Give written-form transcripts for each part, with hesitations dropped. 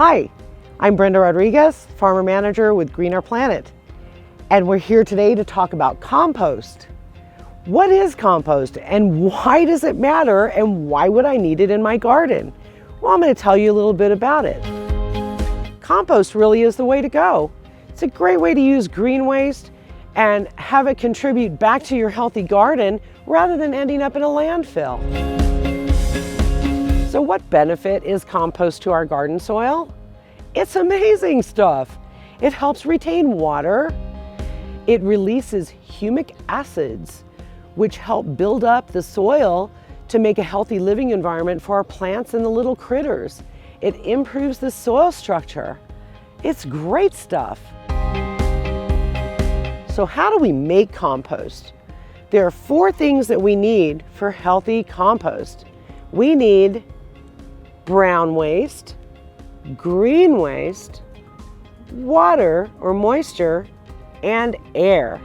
Hi, I'm Brenda Rodriguez, Farmer Manager with Green Our Planet, and we're here today to talk about compost. What is compost and why does it matter and why would I need it in my garden? Well, I'm going to tell you a little bit about it. Compost really is the way to go. It's a great way to use green waste and have it contribute back to your healthy garden rather than ending up in a landfill. So what benefit is compost to our garden soil? It's amazing stuff. It helps retain water. It releases humic acids, which help build up the soil to make a healthy living environment for our plants and the little critters. It improves the soil structure. It's great stuff. So how do we make compost? There are 4 things that we need for healthy compost. We need brown waste, green waste, water or moisture, and air.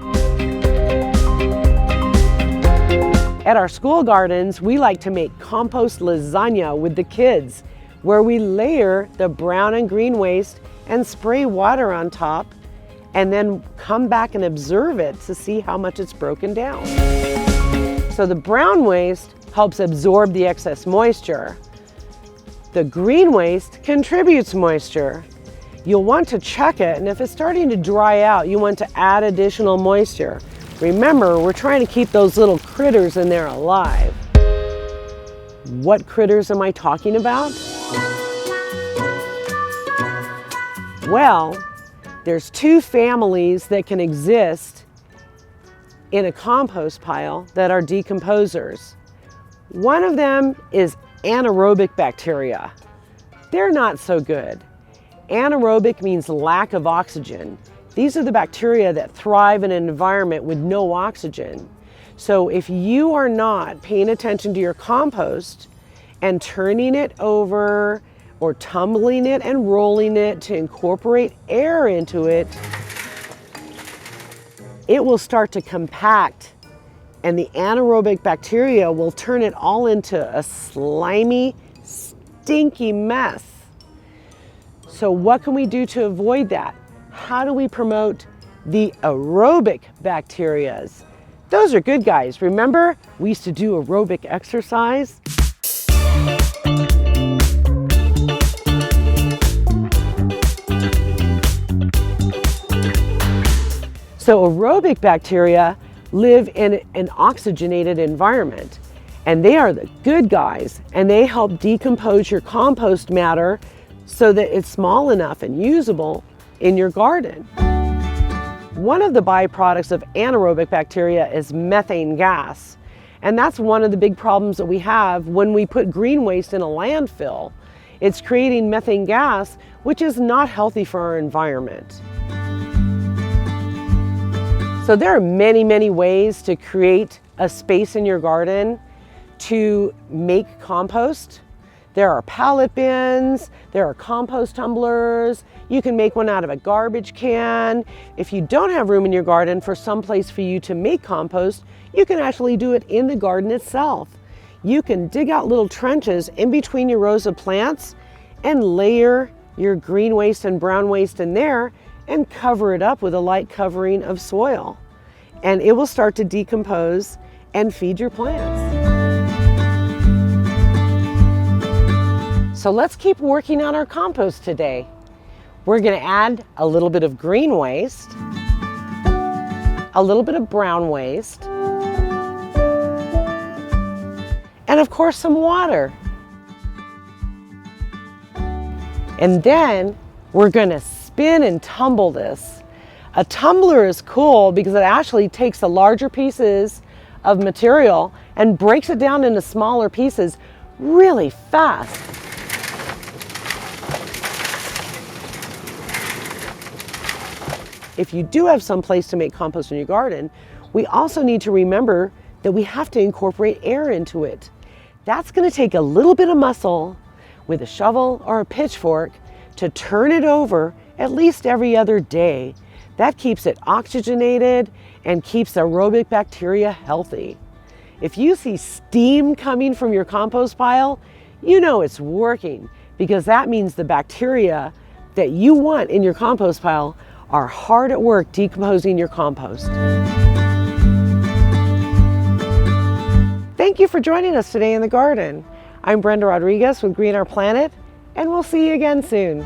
At our school gardens, we like to make compost lasagna with the kids, where we layer the brown and green waste and spray water on top, and then come back and observe it to see how much it's broken down. So the brown waste helps absorb the excess moisture. The green waste contributes moisture. You'll want to check it, and if it's starting to dry out, you want to add additional moisture. Remember, we're trying to keep those little critters in there alive. What critters am I talking about? Well, there's 2 families that can exist in a compost pile that are decomposers. One of them is anaerobic bacteria. They're not so good. Anaerobic means lack of oxygen. These are the bacteria that thrive in an environment with no oxygen. So if you are not paying attention to your compost and turning it over or tumbling it and rolling it to incorporate air into it, it will start to compact, and the anaerobic bacteria will turn it all into a slimy, stinky mess. So what can we do to avoid that? How do we promote the aerobic bacterias? Those are good guys. Remember, we used to do aerobic exercise. So aerobic bacteria live in an oxygenated environment, and they are the good guys, and they help decompose your compost matter so that it's small enough and usable in your garden. One of the byproducts of anaerobic bacteria is methane gas, and that's one of the big problems that we have when we put green waste in a landfill. It's creating methane gas, which is not healthy for our environment. So there are many, many ways to create a space in your garden to make compost. There are pallet bins, there are compost tumblers, you can make one out of a garbage can. If you don't have room in your garden for some place for you to make compost, you can actually do it in the garden itself. You can dig out little trenches in between your rows of plants and layer your green waste and brown waste in there and cover it up with a light covering of soil. And it will start to decompose and feed your plants. So let's keep working on our compost today. We're going to add a little bit of green waste, a little bit of brown waste, and of course some water. And then we're going to spin and tumble this. A tumbler is cool because it actually takes the larger pieces of material and breaks it down into smaller pieces really fast. If you do have some place to make compost in your garden, we also need to remember that we have to incorporate air into it. That's going to take a little bit of muscle with a shovel or a pitchfork to turn it over at least every other day. That keeps it oxygenated and keeps aerobic bacteria healthy. If you see steam coming from your compost pile, you know it's working. because that means the bacteria that you want in your compost pile are hard at work decomposing your compost. Thank you for joining us today in the garden. I'm Brenda Rodriguez with Green Our Planet, and we'll see you again soon.